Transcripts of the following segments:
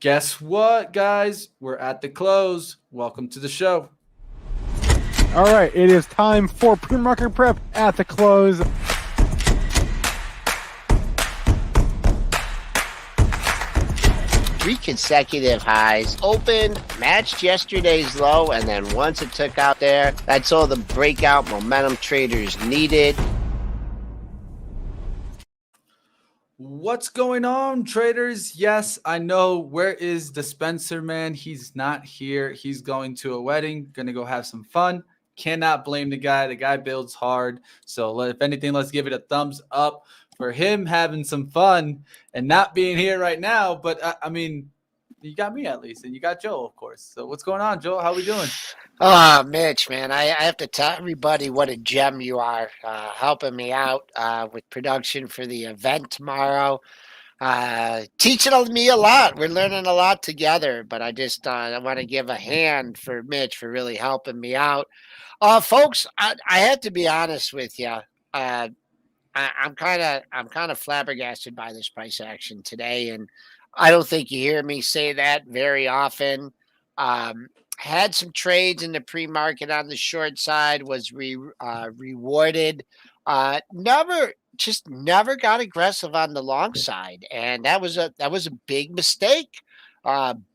Guess what, guys? We're at the close. Welcome to the show. All right, it is time for pre-market prep at the close. Three consecutive highs, opened, matched yesterday's low, and then once it took out there, that's all the breakout momentum traders needed. What's going on, traders? Yes, I know. Where is the Spencer man? He's not here. He's going to a wedding, going to go have some fun. Cannot blame the guy. The guy builds hard. So if anything, let's give it a thumbs up for him having some fun and not being here right now. But I mean, you got me at least, and you got Joe, of course. So what's going on, Joe? How we doing? Mitch, man, I have to tell everybody what a gem you are, helping me out with production for the event tomorrow. Teaching me a lot. We're learning a lot together, but I want to give a hand for Mitch for really helping me out. Folks, I have to be honest with you. I'm kind of flabbergasted by this price action today, and I don't think you hear me say that very often. Had some trades in the pre-market on the short side, was rewarded. Never got aggressive on the long side, and that was a big mistake.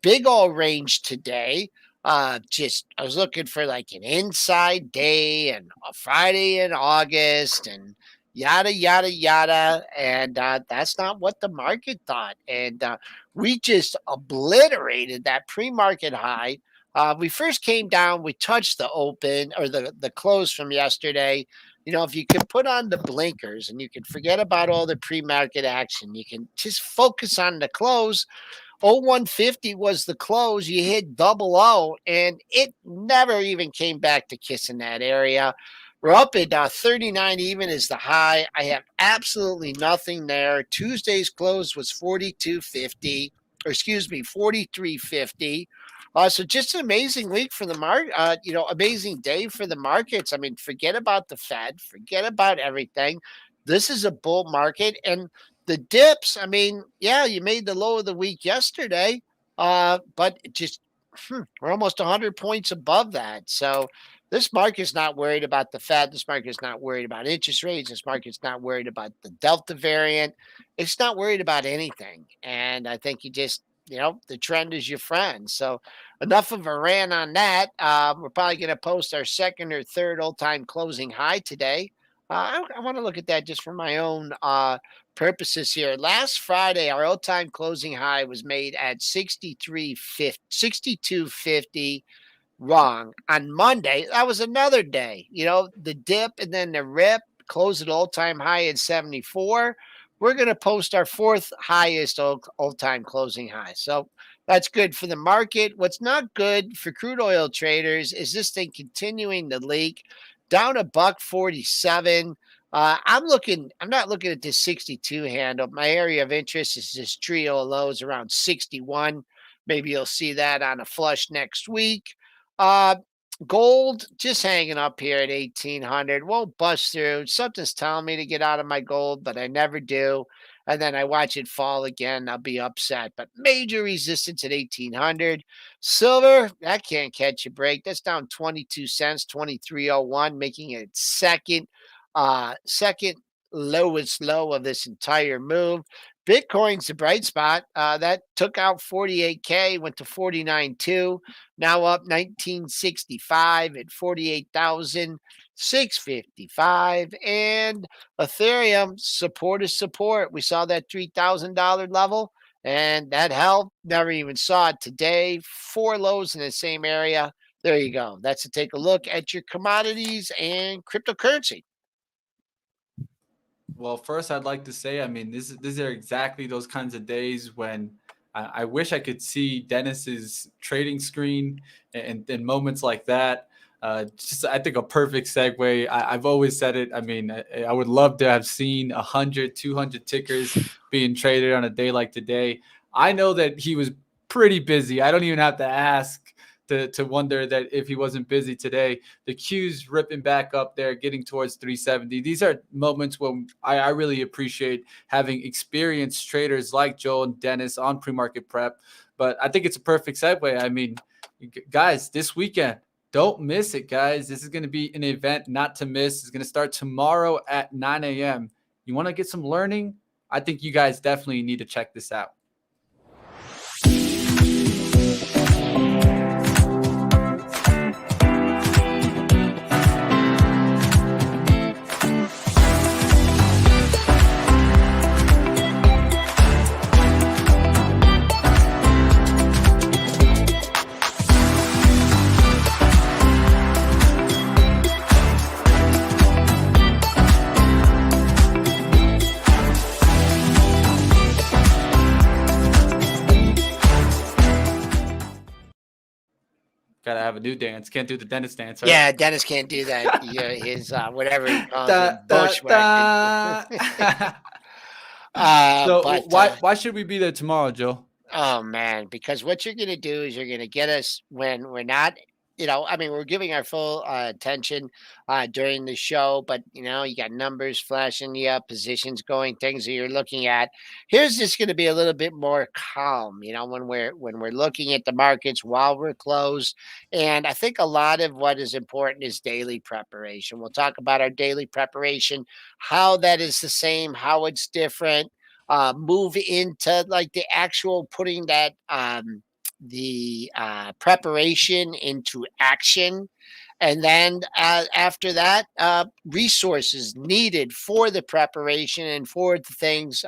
Big old range today. I was looking for like an inside day and a Friday in August and yada yada yada, and that's not what the market thought. And we just obliterated that pre-market high. We first came down, we touched the open or the close from yesterday. You know, if you can put on the blinkers and you can forget about all the pre-market action, you can just focus on the close. 0150 was the close. You hit double O, and it never even came back to kissing that area. We're up at 39 even is the high. I have absolutely nothing there. Tuesday's close was 42.50, or excuse me, 43.50. So just an amazing week for the market, amazing day for the markets. I mean, forget about the Fed, forget about everything. This is a bull market. And the dips, I mean, yeah, you made the low of the week yesterday, but we're almost 100 points above that. So this market's not worried about the Fed. This market's not worried about interest rates. This market's not worried about the Delta variant. It's not worried about anything. And I think the trend is your friend. So enough of a rant on that. We're probably going to post our second or third all-time closing high today. I want to look at that just for my own purposes here. Last Friday, our all-time closing high was made at 62.50. Wrong. On Monday, that was another day. You know, the dip and then the rip closed at all-time high at 74. We're going to post our fourth highest all-time closing high. So that's good for the market. What's not good for crude oil traders is this thing continuing to leak down $1.47. I'm not looking at this 62 handle. My area of interest is this trio of lows around 61. Maybe you'll see that on a flush next week. Gold just hanging up here at 1,800. Won't bust through. Something's telling me to get out of my gold, but I never do. And then I watch it fall again. I'll be upset. But major resistance at 1,800. Silver, that can't catch a break. That's down 22 cents, 23.01, making it second lowest low of this entire move. Bitcoin's the bright spot. That took out 48K, went to 49.2, now up 1965 at 48,655. And Ethereum, support is support. We saw that $3,000 level, and that held. Never even saw it today. 4 lows in the same area. There you go. That's to take a look at your commodities and cryptocurrency. Well, first, I'd like to say, I mean, these are exactly those kinds of days when I wish I could see Dennis's trading screen and moments like that. I think a perfect segue. I've always said it. I mean, I would love to have seen 100, 200 tickers being traded on a day like today. I know that he was pretty busy. I don't even have to ask to wonder that if he wasn't busy today. The Q's ripping back up there, getting towards 370. These are moments when I really appreciate having experienced traders like Joel and Dennis on pre-market prep. But I think it's a perfect segue. I mean, guys, this weekend, don't miss it, guys. This is going to be an event not to miss. It's going to start tomorrow at 9 a.m. You want to get some learning? I think you guys definitely need to check this out. Gotta have a new dance. Can't do the Dennis dance, right? Yeah, Dennis can't do that. His whatever he calls it, bushwhack. So why should we be there tomorrow, Joe? Oh man, because what you're going to do is you're going to get us when we're not, I mean, we're giving our full attention during the show, but you got numbers flashing you up, positions going, things that you're looking at. Here's just going to be a little bit more calm, when we're looking at the markets while we're closed. And I think a lot of what is important is daily preparation. We'll talk about our daily preparation, how that is the same, how it's different. Move into like the actual putting that the preparation into action. And then after that, resources needed for the preparation and for the things,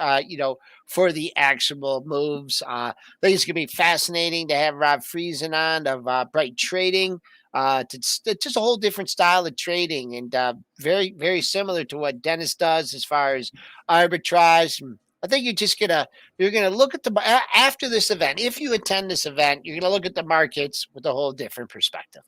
for the actual moves. I think it's going to be fascinating to have Rob Friesen on of Bright Trading. It's just a whole different style of trading and very, very similar to what Dennis does as far as arbitrage. I think you're gonna look at after this event. If you attend this event, you're gonna look at the markets with a whole different perspective.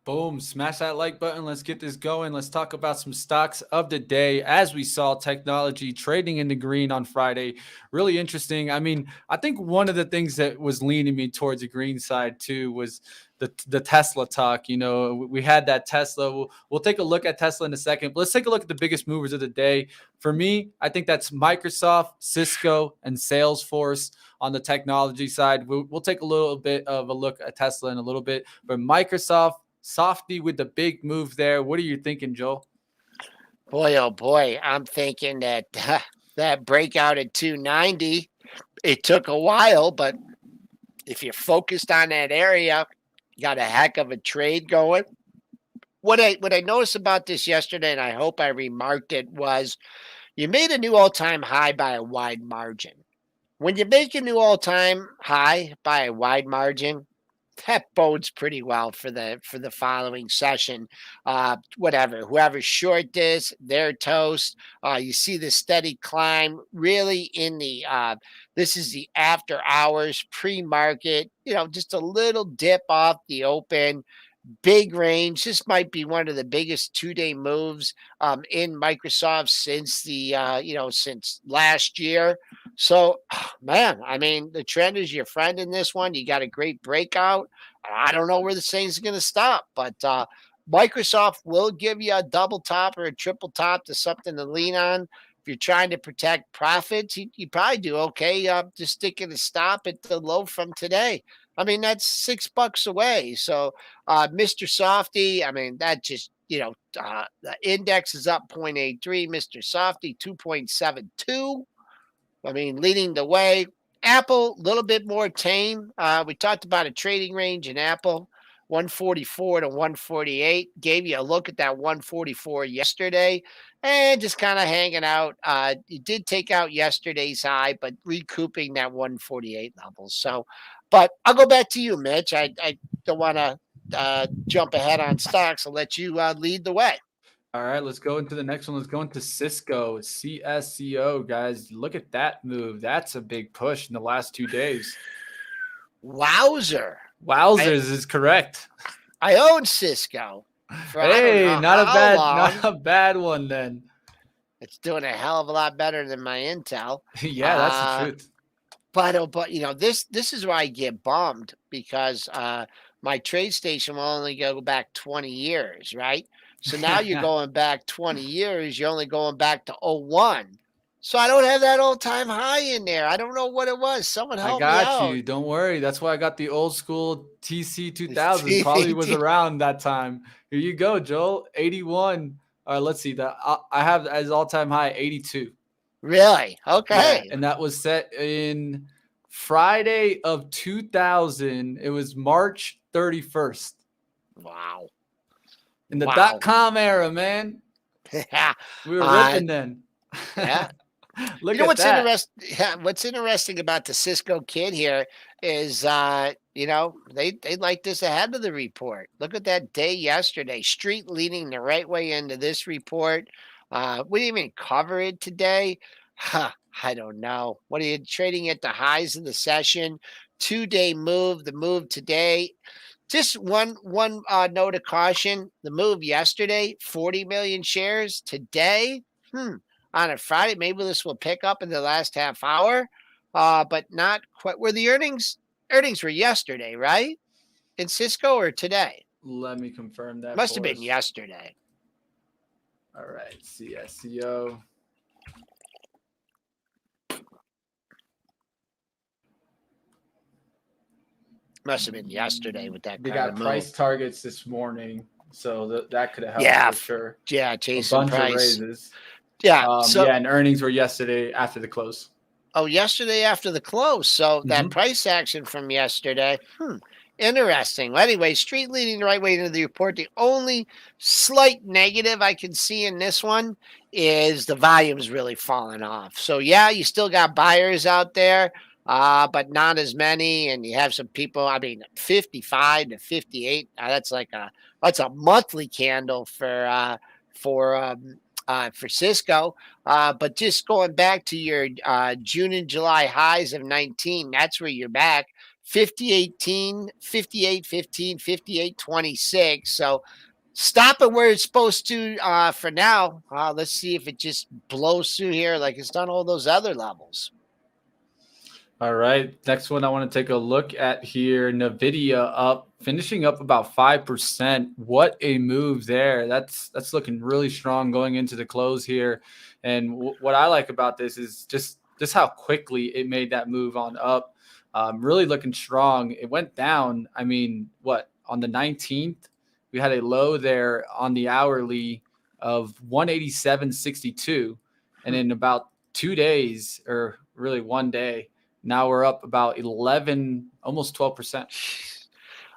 Boom, smash that like button. Let's get this going. Let's talk about some stocks of the day. As we saw, technology trading in the green on Friday. Really interesting. I mean, I think one of the things that was leaning me towards the green side too was the Tesla talk. We had that Tesla. We'll take a look at Tesla in a second. But let's take a look at the biggest movers of the day. For me, I think that's Microsoft, Cisco, and Salesforce on the technology side. We'll take a little bit of a look at Tesla in a little bit. But Microsoft, softy with the big move there. What are you thinking, Joel? Boy, oh boy, I'm thinking that that breakout at 290, it took a while, but if you're focused on that area, you got a heck of a trade going. What I noticed about this yesterday, and I hope I remarked it, was you made a new all-time high by a wide margin. When you make a new all-time high by a wide margin, that bodes pretty well for the following session. Whoever's short this, they're toast. You see the steady climb really in the this is the after hours pre-market, just a little dip off the open. Big range. This might be one of the biggest 2-day moves in Microsoft since since last year. So, man, I mean, the trend is your friend in this one. You got a great breakout. I don't know where this thing's going to stop, but Microsoft will give you a double top or a triple top to something to lean on. If you're trying to protect profits, you probably do okay. Just sticking a stop at the low from today. I mean, that's $6 away. So, Mr. Softy, I mean, that just, the index is up 0.83. Mr. Softy, 2.72. I mean, leading the way. Apple, a little bit more tame. We talked about a trading range in Apple, 144 to 148. Gave you a look at that 144 yesterday and just kind of hanging out. You did take out yesterday's high, but recouping that 148 level. So, but I'll go back to you, Mitch. I don't want to jump ahead on stocks. I'll let you lead the way. All right, let's go into the next one. Let's go into Cisco, CSCO, guys. Look at that move. That's a big push in the last 2 days. Wowzers is correct. I own Cisco. Hey, not a bad one then. It's doing a hell of a lot better than my Intel. Yeah, that's the truth. But this is where I get bummed because my trade station will only go back 20 years, right? So now you're going back 20 years. You're only going back to '01. So I don't have that all-time high in there. I don't know what it was. Someone I help me got out. you. Don't worry. That's why I got the old school TC 2000. Probably was around that time. Here you go, Joel. 81. Let's see. I have as all-time high 82. Really? Yeah, Okay. and that was set in Friday of 2000. It was March 31st Wow. in the Wow. .com era, man. Yeah. We were ripping then. Yeah. Look You know at what's that. interesting? Yeah, what's interesting about the Cisco kid here is, they like this ahead of the report. Look at that day yesterday. Street leading the right way into this report. We didn't even cover it today. Huh, I don't know. What are you trading at the highs of the session? 2-day move. The move today. Just one note of caution. The move yesterday, 40 million shares. Today, on a Friday, maybe this will pick up in the last half hour, but not quite. Where the earnings were yesterday, right? In Cisco or today? Let me confirm that Must have for been us. yesterday. All right, CSCO. Must have been yesterday with that They kind got of price move. targets this morning, so that could have helped Yeah, for sure. yeah, A Jason bunch of Price. raises. Yeah. So, Yeah, and earnings were yesterday after the close. yesterday after the close. So that Mhm. price action from yesterday. Interesting. Well, anyway, street leading the right way into the report. The only slight negative I can see in this one is the volume's really falling off. So yeah, you still got buyers out there, but not as many. And you have some people. I mean, 55 to 58. That's a monthly candle for Cisco. But just going back to your June and July highs of 19, that's where you're back. 50-18, 58-15, 58-26. So stop it where it's supposed to for now. Let's see if it just blows through here like it's done all those other levels. All right. Next one I want to take a look at here. Nvidia finishing up about 5%. What a move there. That's looking really strong going into the close here. And what I like about this is just how quickly it made that move on up. Really looking strong. It went down. I mean, on the 19th, we had a low there on the hourly of 187.62. And in about 2 days, or really 1 day, now we're up about 11, almost 12%.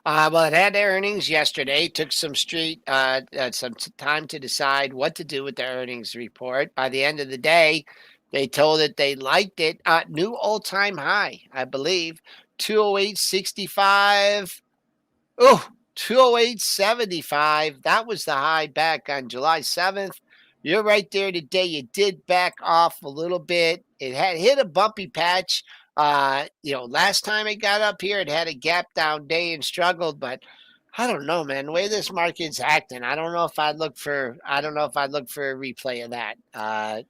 Well, it had their earnings yesterday. Took some time to decide what to do with the earnings report. By the end of the day, they told it they liked it. New all-time high, I believe, 208.65. Oh, 208.75. That was the high back on July 7th. You're right there today. You did back off a little bit. It had hit a bumpy patch. Last time it got up here, it had a gap down day and struggled, but I don't know, man. The way this market's acting, I don't know if I'd look for a replay of that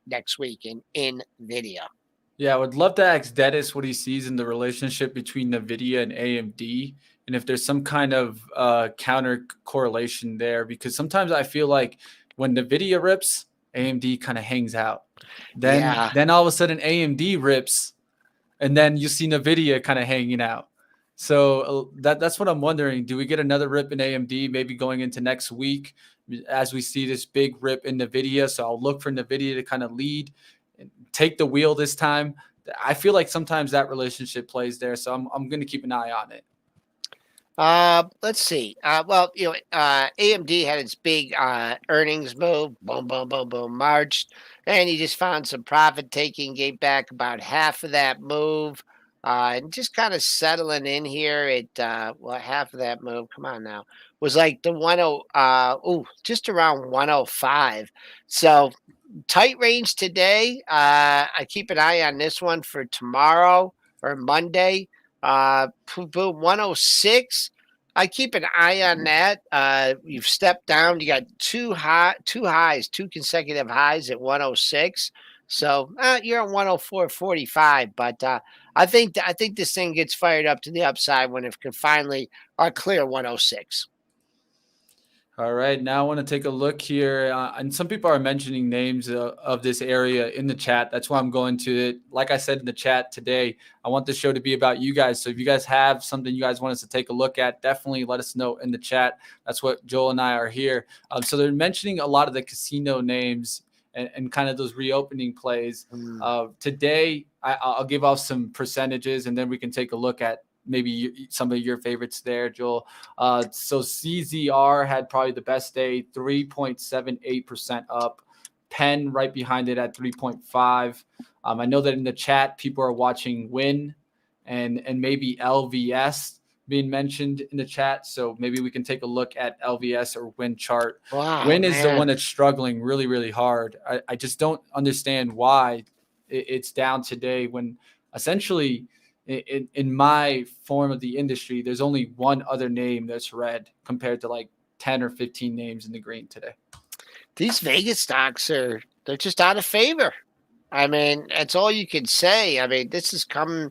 next week in Nvidia. Yeah, I would love to ask Dennis what he sees in the relationship between Nvidia and AMD, and if there's some kind of counter correlation there, because sometimes I feel like when Nvidia rips, AMD kind of hangs out. Yeah. Then all of a sudden AMD rips, and then you see Nvidia kind of hanging out. So that's what I'm wondering. Do we get another rip in AMD maybe going into next week as we see this big rip in Nvidia? So I'll look for Nvidia to kind of lead and take the wheel this time. I feel like sometimes that relationship plays there. So I'm going to keep an eye on it. Let's see. AMD had its big earnings move, boom, boom, boom, boom, marched, and he just found some profit taking, gave back about half of that move, and just kind of settling in here at half of that move. Come on now, was like the just around 105. So tight range today. I keep an eye on this one for tomorrow or Monday. 106. I keep an eye on that. You've stepped down. You got two consecutive highs at 106. So you're at 104.45, but I think this thing gets fired up to the upside when it can finally clear 106. All right, now I want to take a look here, and some people are mentioning names of this area in the chat. That's why I'm going to it. Like I said in the chat today, I want the show to be about you guys. So if you guys have something you guys want us to take a look at, definitely let us know in the chat. That's what Joel and I are here. So they're mentioning a lot of the casino names and kind of those reopening plays. Today, I'll give off some percentages, and then we can take a look at maybe some of your favorites there, Joel. So CZR had probably the best day, 3.78% up. PENN right behind it at 3.5. I know that in the chat, people are watching Win and maybe LVS being mentioned in the chat. So maybe we can take a look at LVS or Win chart. Wow, Win is the man. one that's struggling really, really hard. I just don't understand why it's down today when essentially – in my form of the industry, there's only one other name that's red compared to like 10 or 15 names in the green today. These Vegas stocks they're just out of favor. I mean, that's all you can say. I mean, this is coming.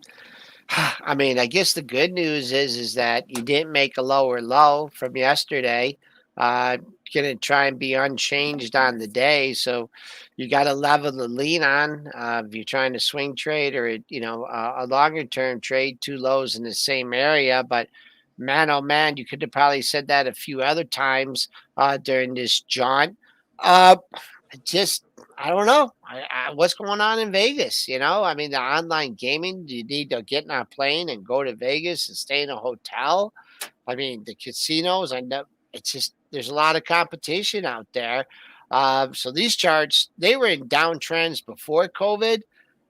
I mean, I guess the good news is that you didn't make a lower low from yesterday. Uh, Gonna try and be unchanged on the day, so you got a level to lean on if you're trying to swing trade or a longer term trade. Two lows in the same area, but man, oh man, you could have probably said that a few other times during this jaunt. Uh, just I don't know what's going on in Vegas. I mean, the online gaming. Do you need to get in a plane and go to Vegas and stay in a hotel? I mean, the casinos. I know it's just there's a lot of competition out there. So these charts they were in downtrends before COVID,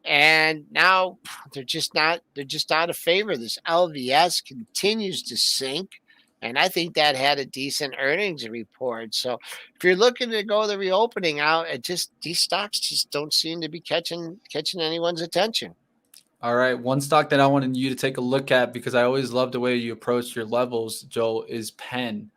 and now they're just not. They're just out of favor. This LVS continues to sink. And I think that had a decent earnings report. So if you're looking to go the reopening out, it just these stocks just don't seem to be catching anyone's attention. All right. One stock that I wanted you to take a look at because I always love the way you approach your levels, Joel, is PENN.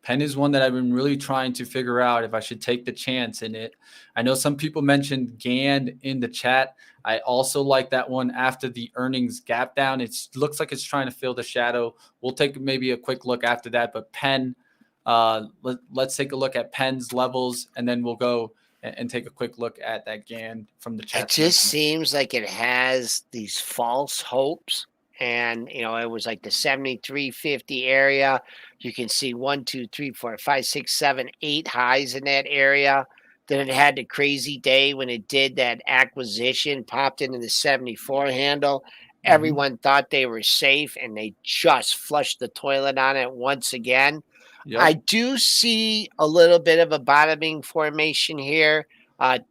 PENN is one that I've been really trying to figure out if I should take the chance in it. I know some people mentioned GAN in the chat. I also like that one after the earnings gap down. It looks like it's trying to fill the shadow. We'll take maybe a quick look after that. But PENN, let's take a look at PENN's levels, and then we'll go and take a quick look at that GAN from the chat. It just seems like it has these false hopes. And it was like the 7350 area. You can see 1, 2, 3, 4, 5, 6, 7, 8 highs in that area. Then it had the crazy day when it did that acquisition, popped into the 74 handle. Everyone thought they were safe, and they just flushed the toilet on it once again. Yep. I do see a little bit of a bottoming formation here.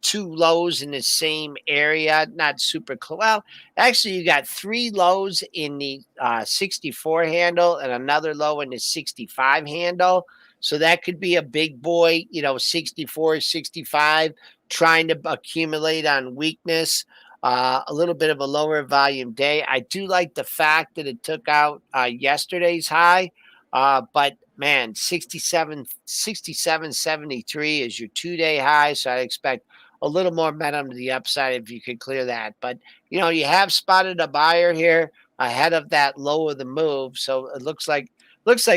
Two lows in the same area, not super close. Well, actually, you got three lows in the 64 handle and another low in the 65 handle. So that could be a big boy, 64, 65, trying to accumulate on weakness. A little bit of a lower volume day. I do like the fact that it took out yesterday's high, but man, 67.73 is your 2-day high. So I expect a little more momentum to the upside if you could clear that. But, you have spotted a buyer here ahead of that low of the move. So it looks like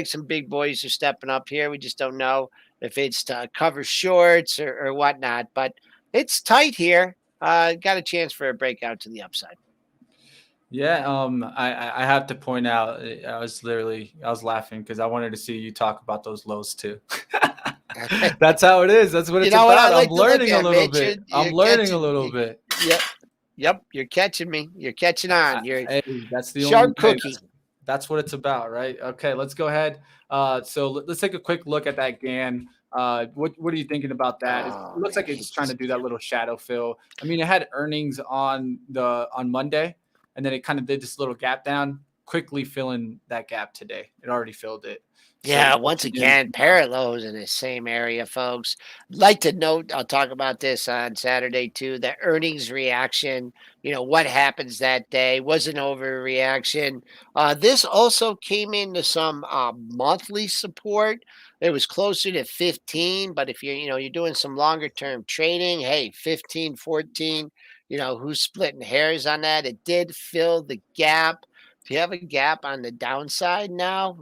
some big boys are stepping up here. We just don't know if it's to cover shorts or whatnot. But it's tight here. Got a chance for a breakout to the upside. Yeah, I have to point out, I was laughing because I wanted to see you talk about those lows too. That's how it is. That's what it's about. I'm learning a little bit. I'm learning a little bit. Yep. You're catching me. You're catching on. You're Hey, that's the sharp only way. cookie. That's what it's about, right? Okay, let's go ahead. So let's take a quick look at that GAN. What are you thinking about that? It Oh, looks like I it's hate trying to this do that again. little shadow fill. I mean, it had earnings on Monday, and then it kind of did this little gap down, quickly filling that gap today. It already filled it. Yeah, So once again, parallels in the same area, folks. Like to note, I'll talk about this on Saturday too. The earnings reaction, what happens that day was an overreaction. This also came into some monthly support. It was closer to 15, but if you're doing some longer term trading, hey, 15, 14, who's splitting hairs on that. It did fill the gap. If you have a gap on the downside now,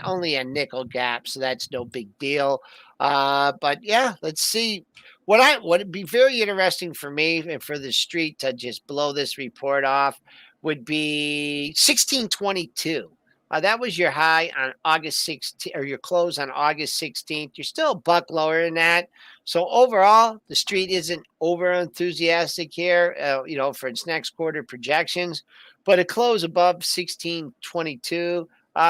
only a nickel gap, so that's no big deal. But yeah, let's see. What would be very interesting for me and for the street to just blow this report off would be 1622. That was your high on August 16th, or your close on August 16th. You're still a buck lower than that. So overall, the street isn't over enthusiastic here, for its next quarter projections. But a close above 1622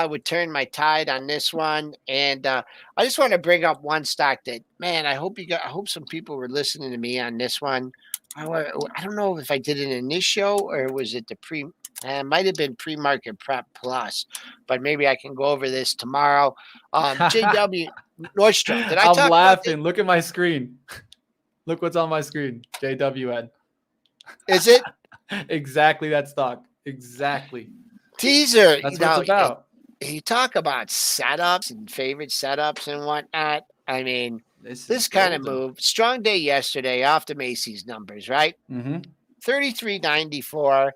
would turn my tide on this one. And I just want to bring up one stock that, man, I hope some people were listening to me on this one. I don't know if I did it in this show or was it it might have been PreMarket Prep Plus, but maybe I can go over this tomorrow. JW Nordstrom. Did I I'm talk laughing. about Look at my screen. Look what's on my screen. JWN. Is it exactly that stock? Exactly. teaser? That's what it's about. You talk about setups and favorite setups and whatnot. I mean, this kind of move. Strong day yesterday off the Macy's numbers, right? Mm-hmm. 33.94.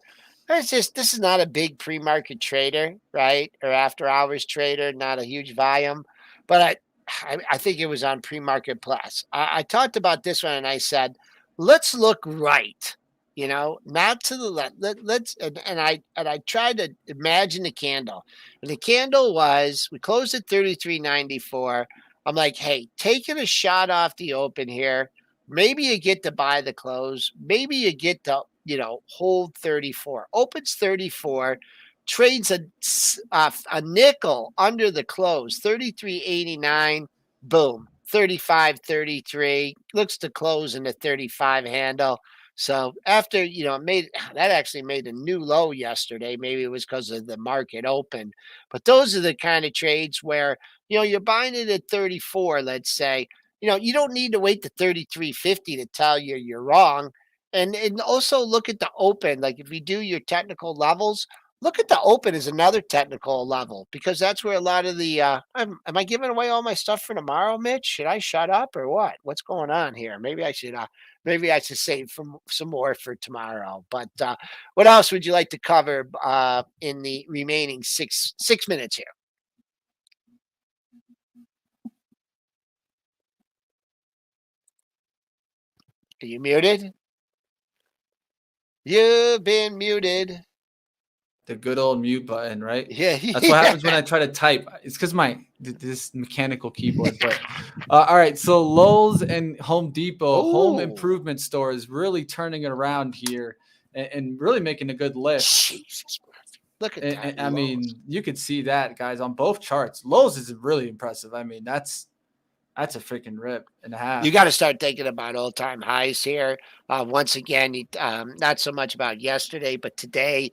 This is not a big pre-market trader, right? Or after hours trader, not a huge volume. But I think it was on pre-market plus. I talked about this one and I said, let's look right, not to the left. Let's and I tried to imagine the candle. And the candle we closed at 33.94. I'm like, hey, taking a shot off the open here. Maybe you get to buy the close. Maybe you get to hold 34. Opens 34, trades a nickel under the close, 33.89. Boom, 35.33. Looks to close in the 35 handle. So after that actually made a new low yesterday. Maybe it was because of the market open. But those are the kind of trades where you're buying it at 34. Let's say you don't need to wait to 33.50 to tell you're wrong. And also look at the open. Like if you do your technical levels, look at the open as another technical level because that's where a lot of the am I giving away all my stuff for tomorrow, Mitch? Should I shut up or what? What's going on here? Maybe I should save some more for tomorrow. But what else would you like to cover in the remaining six minutes here? Are you muted? You've been muted. The good old mute button, right? Yeah. That's what happens when I try to type. It's because this mechanical keyboard. But all right, so Lowe's and Home Depot, home improvement stores, really turning it around here and really making a good lift. Jesus, look at that. I mean, you could see that, guys, on both charts. Lowe's is really impressive. I mean, that's a freaking rip and a half. You got to start thinking about all-time highs here. Once again, not so much about yesterday, but today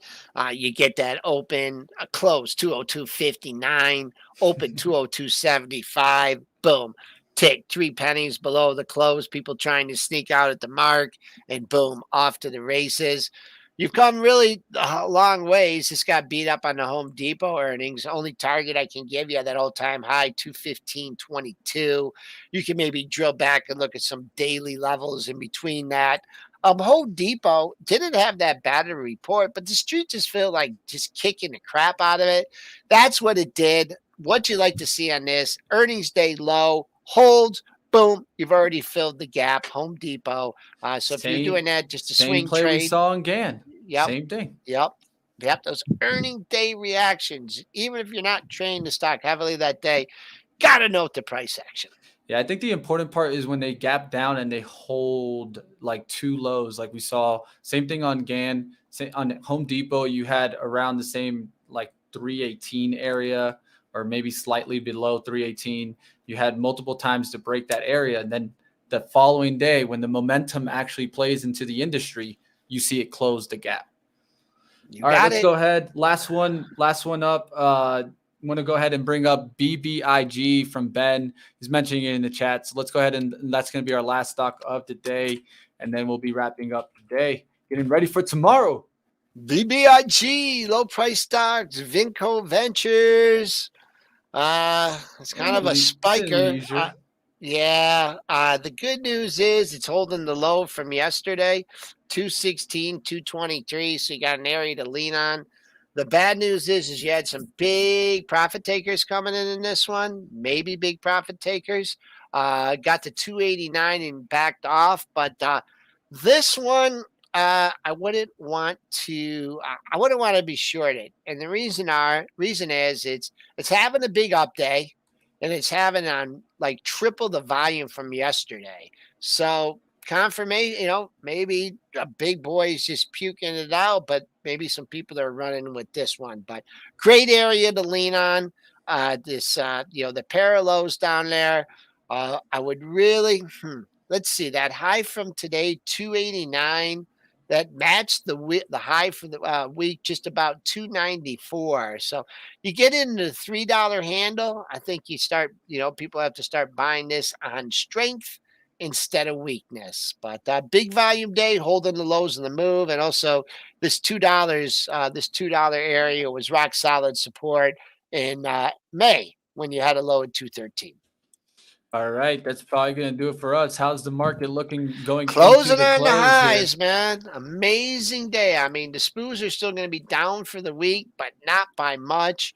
you get that open, close 202.59, open 202.75. Boom, tick 3 pennies below the close. People trying to sneak out at the mark, and boom, off to the races. You've come really a long ways. This got beat up on the Home Depot earnings. Only target I can give you that all-time high, 215.22. You can maybe drill back and look at some daily levels in between that. Home Depot didn't have that bad of a report, but the street just feel like just kicking the crap out of it. That's what it did. What you like to see on this? Earnings day low, holds. Boom, you've already filled the gap, Home Depot. So if you're doing that, just a swing play trade. We saw in GAN. Yep. Same thing. Yep. Those earning day reactions, even if you're not trading the stock heavily that day, got to note the price action. Yeah, I think the important part is when they gap down and they hold like two lows, like we saw. Same thing on GAN. On Home Depot, you had around the same like 318 area or maybe slightly below 318. You had multiple times to break that area. And then the following day, when the momentum actually plays into the industry, you see it close the gap. All right, let's go ahead. Last one up. I'm going to go ahead and bring up BBIG from Ben. He's mentioning it in the chat. So let's go ahead and that's going to be our last stock of the day. And then we'll be wrapping up today, getting ready for tomorrow. BBIG, low price stocks, Vinco Ventures. It's kind of a spiker. Yeah. The good news is it's holding the low from yesterday, 216, 223. So you got an area to lean on. The bad news is you had some big profit takers coming in this one, maybe big profit takers. Got to 289 and backed off. But this one, I wouldn't want to. I wouldn't want to be shorted, and the reason is it's having a big up day, and it's having on like triple the volume from yesterday. So confirmation, maybe a big boy is just puking it out, but maybe some people are running with this one. But great area to lean on. The parallels down there. I would really, let's see, that high from today, 289. That matched the high for the week, just about 294. So you get into the $3 handle, I think people have to start buying this on strength instead of weakness. But big volume day, holding the lows in the move, and also this $2 area was rock solid support in May when you had a low at 213. All right, that's probably going to do it for us. How's the market looking going into Closing the on the close here? highs, man. Amazing day. I mean, the spoos are still going to be down for the week, but not by much.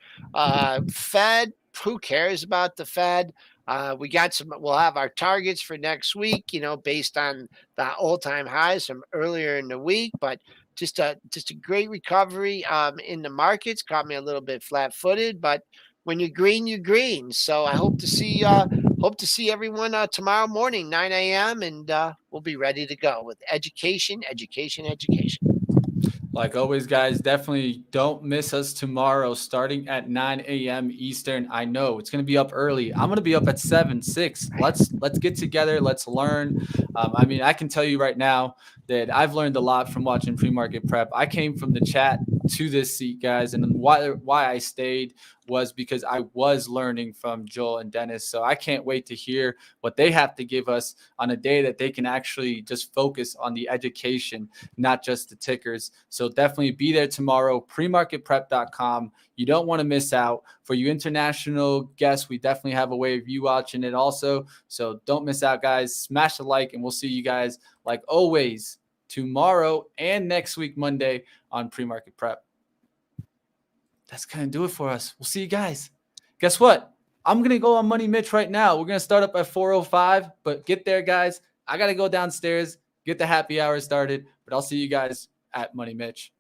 Fed, who cares about the Fed? We'll have our targets for next week, based on the all-time highs from earlier in the week, but just a great recovery in the markets. Caught me a little bit flat-footed, but when you're green, you're green. So I hope to see everyone tomorrow morning, 9 a.m., and we'll be ready to go with education, education, education. Like always, guys, definitely don't miss us tomorrow starting at 9 a.m. Eastern. I know it's going to be up early. I'm going to be up at 7, 6. Let's get together. Let's learn. I mean, I can tell you right now that I've learned a lot from watching Pre-Market Prep. I came from the chat to this seat, guys, and why I stayed was because I was learning from Joel and Dennis. So I can't wait to hear what they have to give us on a day that they can actually just focus on the education, not just the tickers. So definitely be there tomorrow, premarketprep.com. You don't want to miss out. For you international guests, we definitely have a way of you watching it also. So don't miss out, guys. Smash the like, and we'll see you guys, like always, tomorrow and next week, Monday, on Pre-Market Prep. That's going to do it for us. We'll see you guys. Guess what? I'm going to go on Money Mitch right now. We're going to start up at 4:05, but get there, guys. I got to go downstairs, get the happy hour started, but I'll see you guys at Money Mitch.